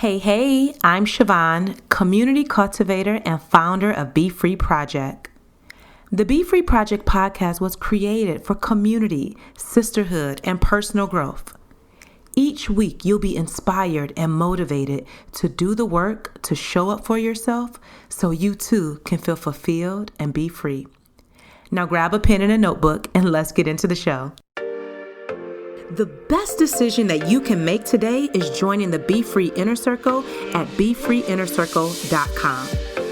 Hey, I'm Siobhan, community cultivator and founder of BeFree Project. The BeFree Project podcast was created for community, sisterhood, and personal growth. Each week, you'll be inspired and motivated to do the work to show up for yourself so you too can feel fulfilled and be free. Now grab a pen and a notebook and let's get into the show. The best decision that you can make today is joining the BeFree Inner Circle at BeFreeInnerCircle.com,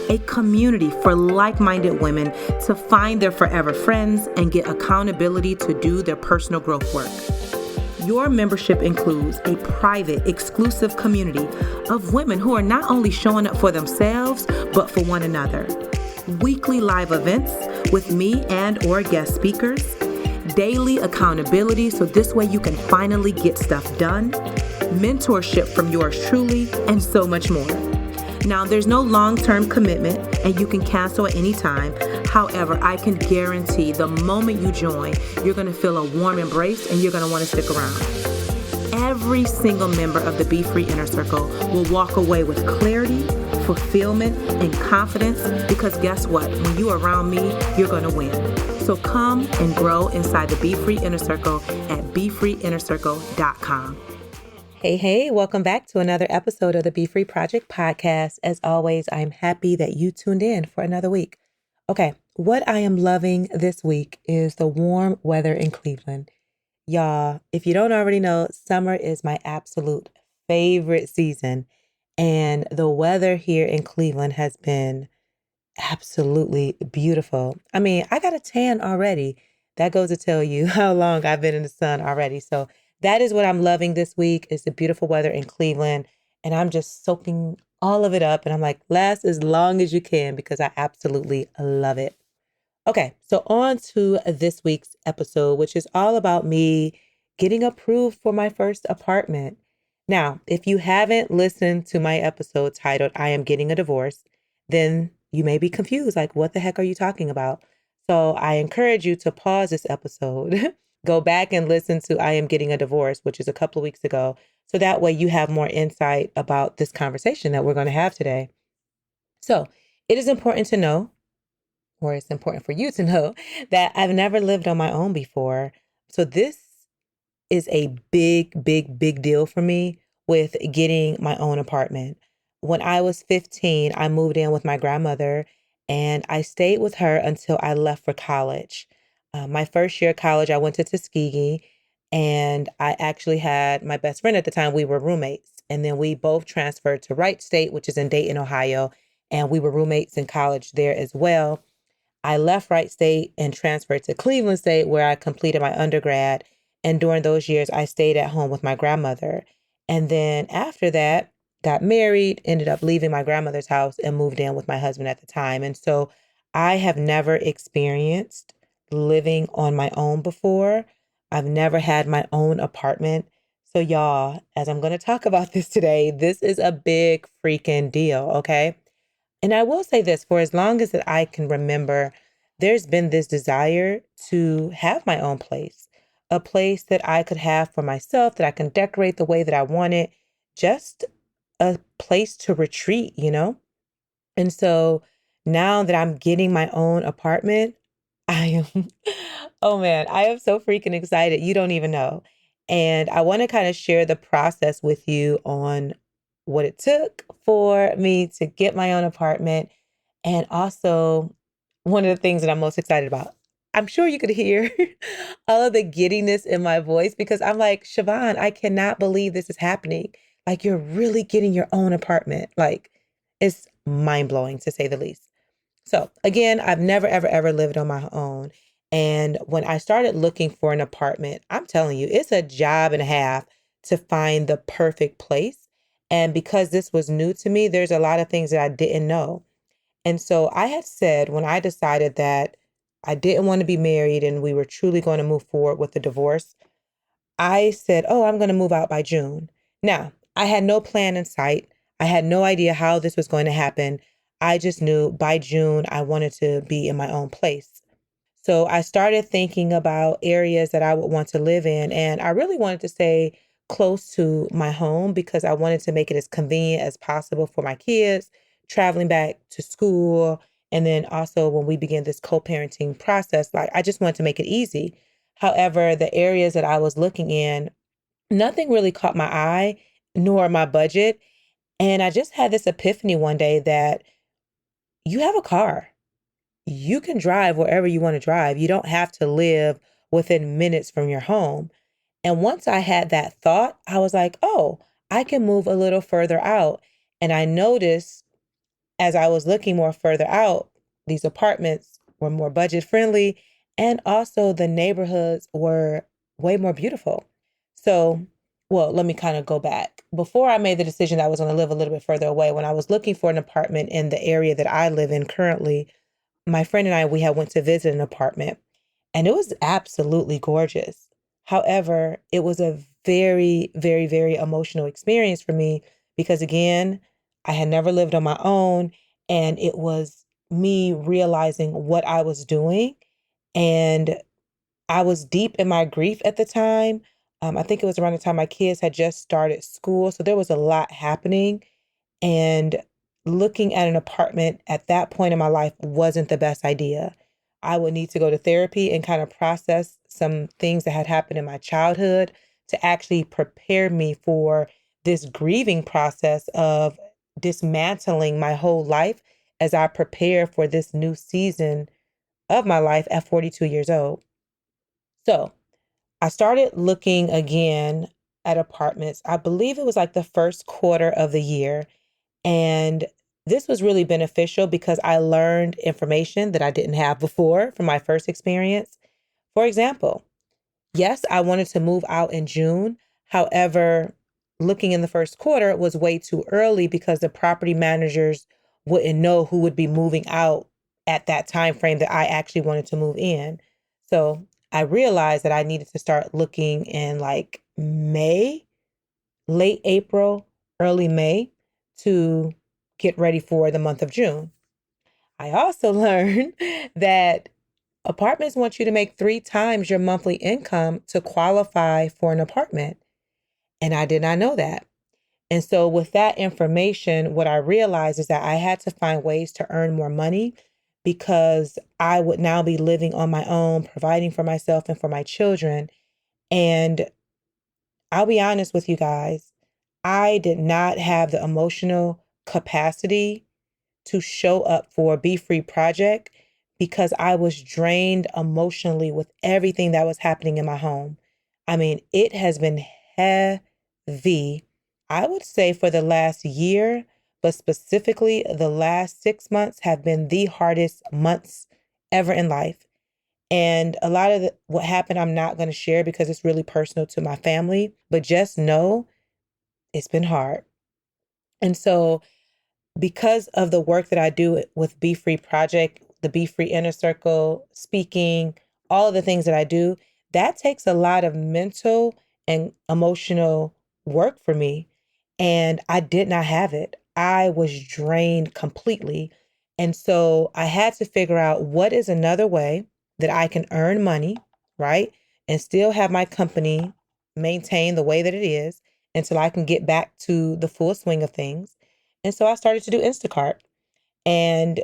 a community for like-minded women to find their forever friends and get accountability to do their personal growth work. Your membership includes a private, exclusive community of women who are not only showing up for themselves, but for one another. Weekly live events with me and or guest speakers, daily accountability so this way you can finally get stuff done, mentorship from yours truly, and so much more. Now, there's no long-term commitment and you can cancel at any time. However, I can guarantee the moment you join, you're going to feel a warm embrace and you're going to want to stick around. Every single member of the BeFree Inner Circle will walk away with clarity, fulfillment, and confidence because guess what? When you're around me, you're going to win. So come and grow inside the BeFree Inner Circle at BeFreeInnerCircle.com. Hey, welcome back to another episode of the BeFree Project podcast. As always, I'm happy that you tuned in for another week. Okay, what I am loving this week is the warm weather in Cleveland. Y'all, if you don't already know, summer is my absolute favorite season. And the weather here in Cleveland has been absolutely beautiful. I mean, I got a tan already. That goes to tell you how long I've been in the sun already. So that is what I'm loving this week is the beautiful weather in Cleveland. And I'm just soaking all of it up. And I'm like, last as long as you can because I absolutely love it. Okay, so on to this week's episode, which is all about me getting approved for my first apartment. Now, if you haven't listened to my episode titled, I Am Getting a Divorce, then you may be confused, like, what the heck are you talking about? So I encourage you to pause this episode, go back and listen to I Am Getting a Divorce, which is a couple of weeks ago. So that way you have more insight about this conversation that we're going to have today. So it is important to know, or it's important for you to know, that I've never lived on my own before. So this is a big deal for me with getting my own apartment. When I was 15, I moved in with my grandmother and I stayed with her until I left for college. My first year of college, I went to Tuskegee and I actually had my best friend at the time. We were roommates. And then we both transferred to Wright State, which is in Dayton, Ohio. And we were roommates in college there as well. I left Wright State and transferred to Cleveland State where I completed my undergrad. And during those years, I stayed at home with my grandmother. And then after that, got married, ended up leaving my grandmother's house and moved in with my husband at the time. And so I have never experienced living on my own before. I've never had my own apartment. So y'all, as I'm going to talk about this today, this is a big freaking deal, okay? And I will say this, for as long as that I can remember, there's been this desire to have my own place, a place that I could have for myself, that I can decorate the way that I want it, just a place to retreat, you know? And so now that I'm getting my own apartment, I am, oh man, I am so freaking excited. You don't even know. And I want to kind of share the process with you on what it took for me to get my own apartment. And also one of the things that I'm most excited about. I'm sure you could hear all of the giddiness in my voice because I'm like, Siobhan, I cannot believe this is happening. Like, you're really getting your own apartment. Like, it's mind-blowing to say the least. So again, I've never, ever lived on my own. And when I started looking for an apartment, I'm telling you, it's a job and a half to find the perfect place. And because this was new to me, there's a lot of things that I didn't know. And so I had said when I decided that I didn't want to be married and we were truly going to move forward with the divorce, I said, oh, I'm going to move out by June. Now, I had no plan in sight. I had no idea how this was going to happen. I just knew by June, I wanted to be in my own place. So I started thinking about areas that I would want to live in. And I really wanted to stay close to my home because I wanted to make it as convenient as possible for my kids traveling back to school. And then also when we began this co-parenting process, like I just wanted to make it easy. However, the areas that I was looking in, nothing really caught my eye, nor my budget. And I just had this epiphany one day that you have a car. You can drive wherever you want to drive. You don't have to live within minutes from your home. And once I had that thought, I was like, oh, I can move a little further out. And I noticed as I was looking more further out, these apartments were more budget friendly. And also the neighborhoods were way more beautiful. So, well, let me kind of go back. Before I made the decision that I was going to live a little bit further away, when I was looking for an apartment in the area that I live in currently, my friend and I, we had went to visit an apartment and it was absolutely gorgeous. However, it was a very, very, very emotional experience for me because again, I had never lived on my own and it was me realizing what I was doing. And I was deep in my grief at the time. I think it was around the time my kids had just started school. So there was a lot happening. And looking at an apartment at that point in my life wasn't the best idea. I would need to go to therapy and kind of process some things that had happened in my childhood to actually prepare me for this grieving process of dismantling my whole life as I prepare for this new season of my life at 42 years old. So I started looking again at apartments. I believe it was like the first quarter of the year. And this was really beneficial because I learned information that I didn't have before from my first experience. For example, yes, I wanted to move out in June. However, looking in the first quarter was way too early because the property managers wouldn't know who would be moving out at that time frame that I actually wanted to move in. So I realized that I needed to start looking in like May, late April, early May to get ready for the month of June. I also learned that apartments want you to make 3 times your monthly income to qualify for an apartment. And I did not know that. And so with that information, what I realized is that I had to find ways to earn more money because I would now be living on my own, providing for myself and for my children. And I'll be honest with you guys, I did not have the emotional capacity to show up for a BeFree project because I was drained emotionally with everything that was happening in my home. I mean, it has been heavy, I would say, for the last year, but specifically the last 6 months have been the hardest months ever in life. And a lot of what happened, I'm not going to share because it's really personal to my family, but just know it's been hard. And so because of the work that I do with BeFree Project, the BeFree Inner Circle, speaking, all of the things that I do, that takes a lot of mental and emotional work for me. And I did not have it. I was drained completely. And so I had to figure out what is another way that I can earn money, right? And still have my company maintain the way that it is until I can get back to the full swing of things. And so I started to do Instacart. And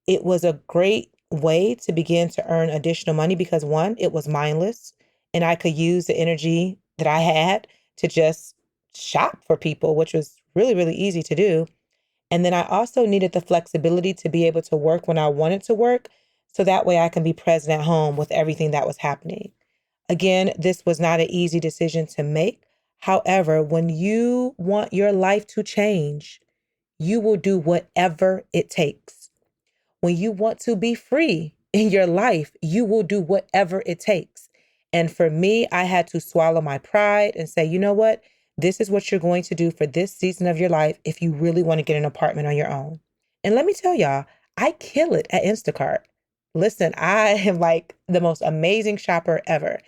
it was a great way to begin to earn additional money because one, it was mindless and I could use the energy that I had to just shop for people, which was really, really easy to do. And then I also needed the flexibility to be able to work when I wanted to work. So that way I can be present at home with everything that was happening. Again, this was not an easy decision to make. However, when you want your life to change, you will do whatever it takes. When you want to be free in your life, you will do whatever it takes. And for me, I had to swallow my pride and say, you know what? This is what you're going to do for this season of your life if you really want to get an apartment on your own. And let me tell y'all, I kill it at Instacart. Listen, I am like the most amazing shopper ever.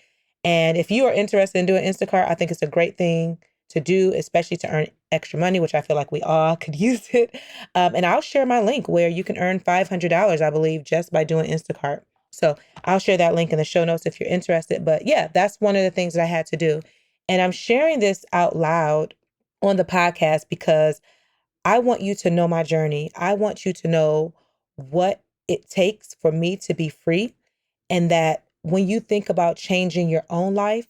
And if you are interested in doing Instacart, I think it's a great thing to do, especially to earn extra money, which I feel like we all could use it. And I'll share my link where you can earn $500, I believe, just by doing Instacart. So I'll share that link in the show notes if you're interested. But yeah, that's one of the things that I had to do. And I'm sharing this out loud on the podcast because I want you to know my journey. I want you to know what it takes for me to be free. And that when you think about changing your own life,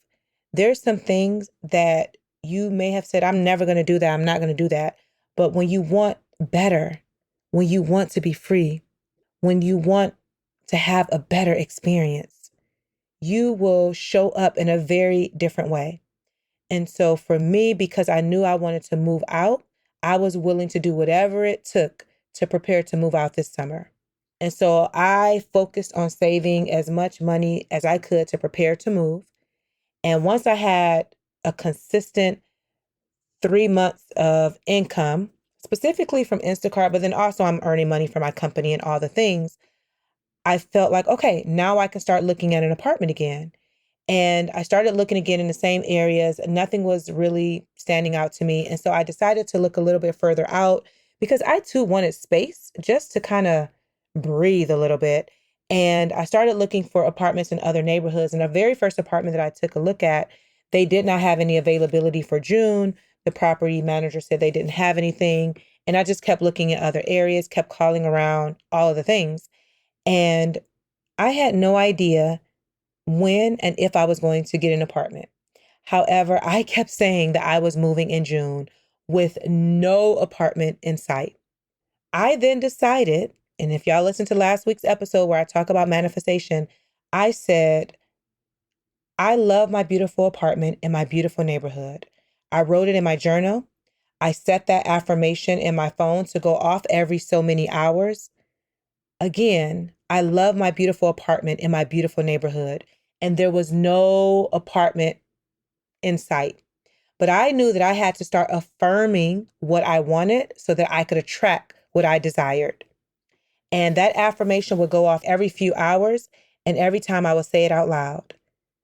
there's some things that you may have said, I'm never going to do that. I'm not going to do that. But when you want better, when you want to be free, when you want to have a better experience, you will show up in a very different way. And so for me, because I knew I wanted to move out, I was willing to do whatever it took to prepare to move out this summer. And so I focused on saving as much money as I could to prepare to move. And once I had a consistent 3 months of income, specifically from Instacart, but then also I'm earning money for my company and all the things, I felt like, okay, now I can start looking at an apartment again. And I started looking again in the same areas. Nothing was really standing out to me. And so I decided to look a little bit further out because I too wanted space just to kind of breathe a little bit. And I started looking for apartments in other neighborhoods. And the very first apartment that I took a look at, they did not have any availability for June. The property manager said they didn't have anything. And I just kept looking at other areas, kept calling around, all of the things. And I had no idea when and if I was going to get an apartment. However, I kept saying that I was moving in June with no apartment in sight. I then decided, and if y'all listen to last week's episode where I talk about manifestation, I said, I love my beautiful apartment in my beautiful neighborhood. I wrote it in my journal. I set that affirmation in my phone to go off every so many hours. Again, I love my beautiful apartment in my beautiful neighborhood. And there was no apartment in sight. But I knew that I had to start affirming what I wanted so that I could attract what I desired. And that affirmation would go off every few hours. And every time I would say it out loud,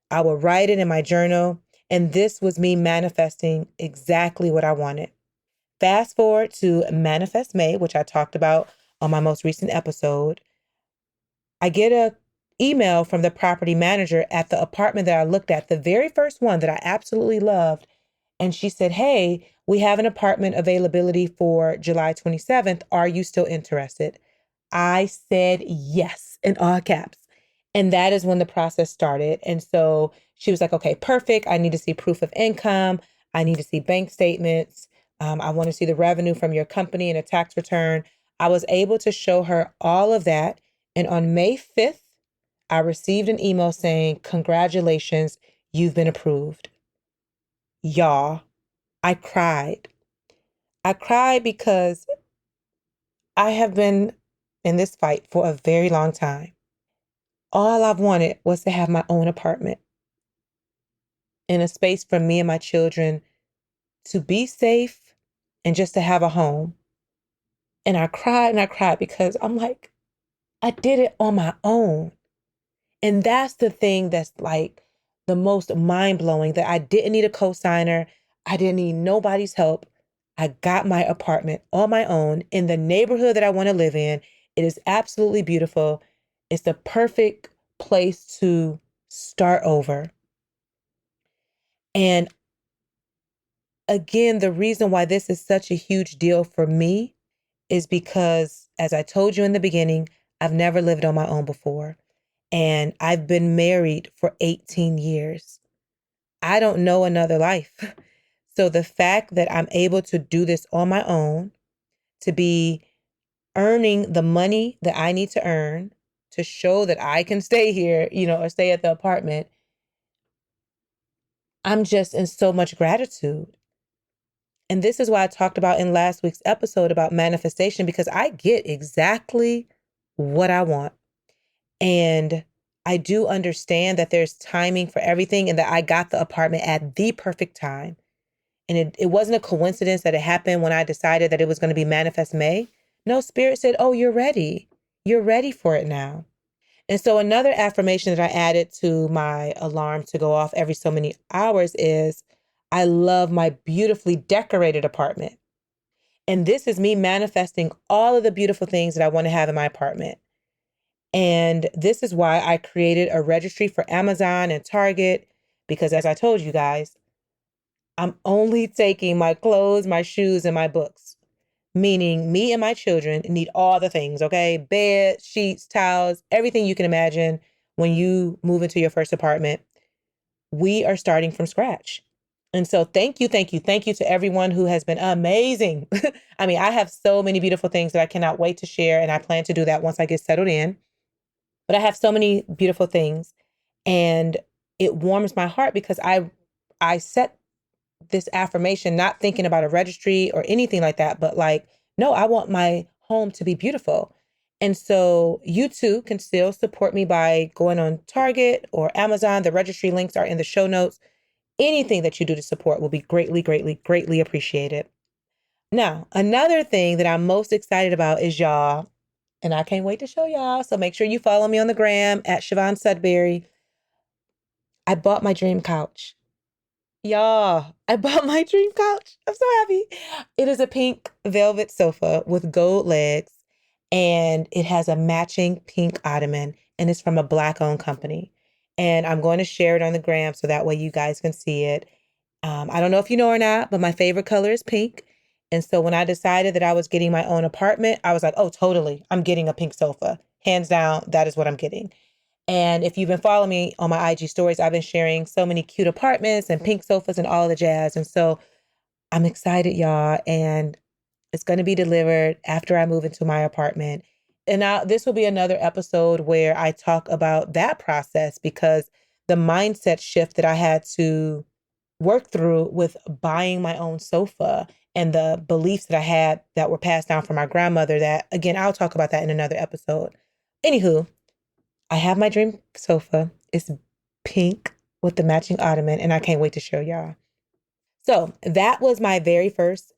I would write it in my journal. And this was me manifesting exactly what I wanted. Fast forward to Manifest May, which I talked about on my most recent episode. I get a email from the property manager at the apartment that I looked at, the very first one that I absolutely loved. And she said, hey, we have an apartment availability for July 27th. Are you still interested? I said yes in all caps. And that is when the process started. And so she was like, okay, perfect. I need to see proof of income. I need to see bank statements. I want to see the revenue from your company and a tax return. I was able to show her all of that. And on May 5th, I received an email saying, congratulations, you've been approved. Y'all, I cried. I cried because I have been in this fight for a very long time. All I've wanted was to have my own apartment in a space for me and my children to be safe and just to have a home. And I cried because I'm like, I did it on my own. And that's the thing that's like the most mind blowing, that I didn't need a cosigner. I didn't need nobody's help. I got my apartment on my own in the neighborhood that I want to live in. It is absolutely beautiful. It's the perfect place to start over. And again, the reason why this is such a huge deal for me is because, as I told you in the beginning, I've never lived on my own before. And I've been married for 18 years. I don't know another life. So the fact that I'm able to do this on my own, to be earning the money that I need to earn to show that I can stay here, or stay at the apartment, I'm just in so much gratitude. And this is why I talked about in last week's episode about manifestation, because I get exactly what I want. And I do understand that there's timing for everything and that I got the apartment at the perfect time. And it wasn't a coincidence that it happened when I decided that it was going to be Manifest May. No, Spirit said, oh, you're ready. You're ready for it now. And so another affirmation that I added to my alarm to go off every so many hours is, I love my beautifully decorated apartment. And this is me manifesting all of the beautiful things that I want to have in my apartment. And this is why I created a registry for Amazon and Target, because as I told you guys, I'm only taking my clothes, my shoes, and my books. Meaning me and my children need all the things, okay? Bed, sheets, towels, everything you can imagine when you move into your first apartment. We are starting from scratch. And so thank you, thank you, thank you to everyone who has been amazing. I mean, I have so many beautiful things that I cannot wait to share, and I plan to do that once I get settled in. But I have so many beautiful things, and it warms my heart because I set this affirmation not thinking about a registry or anything like that, but like, no, I want my home to be beautiful. And so you too can still support me by going on Target or Amazon. The registry links are in the show notes. Anything that you do to support will be greatly, greatly, greatly appreciated. Now, another thing that I'm most excited about is y'all, and I can't wait to show y'all. So make sure you follow me on the gram at Siobhan Sudbury. I bought my dream couch. Y'all, I bought my dream couch. I'm so happy. It is a pink velvet sofa with gold legs, and it has a matching pink ottoman, and it's from a Black-owned company. And I'm going to share it on the gram so that way you guys can see it. I don't know if you know or not, but my favorite color is pink. And so when I decided that I was getting my own apartment, I was like, oh, totally. I'm getting a pink sofa. Hands down, that is what I'm getting. And if you've been following me on my IG stories, I've been sharing so many cute apartments and pink sofas and all the jazz. And so I'm excited, y'all. And it's going to be delivered after I move into my apartment. And now this will be another episode where I talk about that process because the mindset shift that I had to work through with buying my own sofa and the beliefs that I had that were passed down from my grandmother that, again, I'll talk about that in another episode. Anywho, I have my dream sofa. It's pink with the matching ottoman, and I can't wait to show y'all. So that was my very first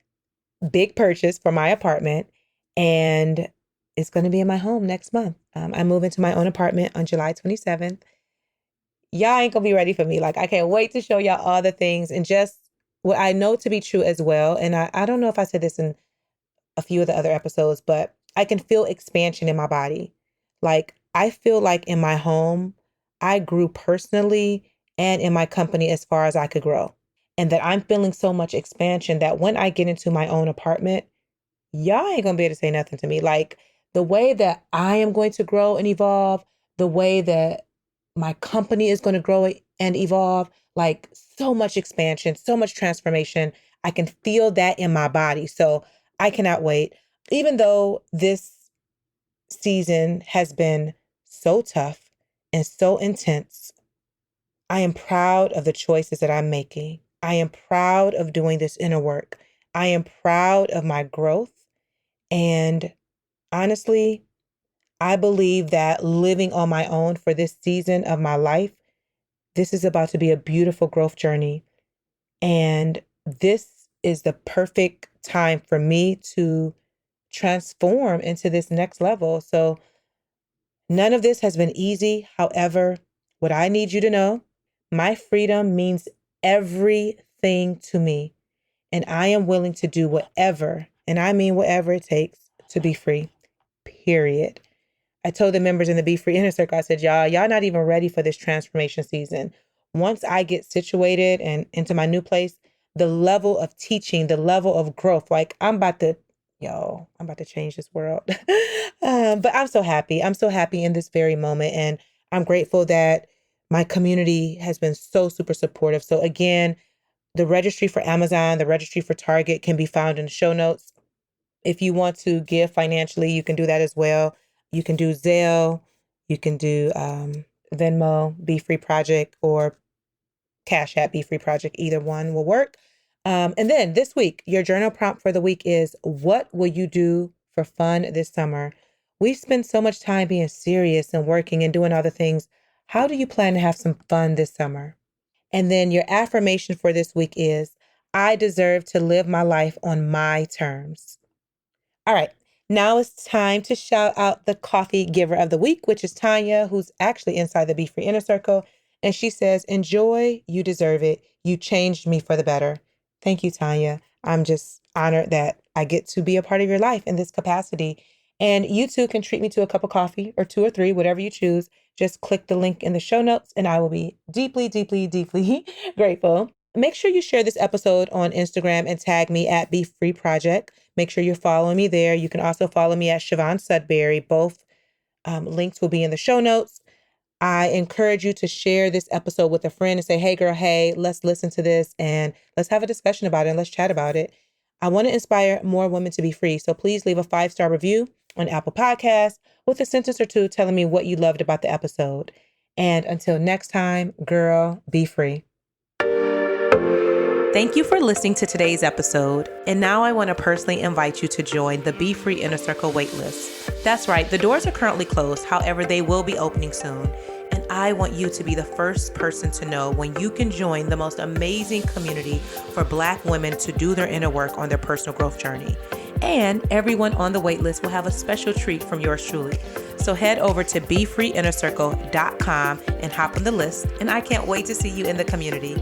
big purchase for my apartment, and it's going to be in my home next month. I move into my own apartment on July 27th. Y'all ain't gonna be ready for me. Like, I can't wait to show y'all all the things and just what I know to be true as well. And I don't know if I said this in a few of the other episodes, but I can feel expansion in my body. Like, I feel like in my home, I grew personally and in my company as far as I could grow. And that I'm feeling so much expansion that when I get into my own apartment, y'all ain't gonna be able to say nothing to me. Like the way that I am going to grow and evolve, the way that my company is going to grow and evolve, like so much expansion, so much transformation. I can feel that in my body. So I cannot wait. Even though this season has been so tough and so intense, I am proud of the choices that I'm making. I am proud of doing this inner work. I am proud of my growth. And honestly, I believe that living on my own for this season of my life, this is about to be a beautiful growth journey. And this is the perfect time for me to transform into this next level. So none of this has been easy. However, what I need you to know, my freedom means everything to me. And I am willing to do whatever, and I mean whatever it takes to be free, period. I told the members in the BeFree Inner Circle, I said, y'all not even ready for this transformation season. Once I get situated and into my new place, the level of teaching, the level of growth, like I'm about to change this world. But I'm so happy. I'm so happy in this very moment. And I'm grateful that my community has been so super supportive. So again, the registry for Amazon, the registry for Target can be found in the show notes. If you want to give financially, you can do that as well. You can do Zelle, you can do Venmo, BeFree Project, or Cash App, BeFree Project. Either one will work. And then this week, your journal prompt for the week is, what will you do for fun this summer? We've spent so much time being serious and working and doing other things. How do you plan to have some fun this summer? And then your affirmation for this week is, I deserve to live my life on my terms. All right. Now it's time to shout out the coffee giver of the week, which is Tanya, who's actually inside the BeFree Inner Circle. And she says, enjoy, you deserve it. You changed me for the better. Thank you, Tanya. I'm just honored that I get to be a part of your life in this capacity. And you too can treat me to a cup of coffee or two or three, whatever you choose. Just click the link in the show notes and I will be deeply, deeply, deeply grateful. Make sure you share this episode on Instagram and tag me at BeFree Project. Make sure you're following me there. You can also follow me at Siobhan Sudbury. Both links will be in the show notes. I encourage you to share this episode with a friend and say, hey, girl, hey, let's listen to this and let's have a discussion about it and let's chat about it. I want to inspire more women to be free. So please leave a 5-star review on Apple Podcasts with a sentence or two telling me what you loved about the episode. And until next time, girl, be free. Thank you for listening to today's episode. And now I want to personally invite you to join the BeFree Inner Circle waitlist. That's right, the doors are currently closed. However, they will be opening soon. And I want you to be the first person to know when you can join the most amazing community for Black women to do their inner work on their personal growth journey. And everyone on the waitlist will have a special treat from yours truly. So head over to BeFreeInnerCircle.com and hop on the list. And I can't wait to see you in the community.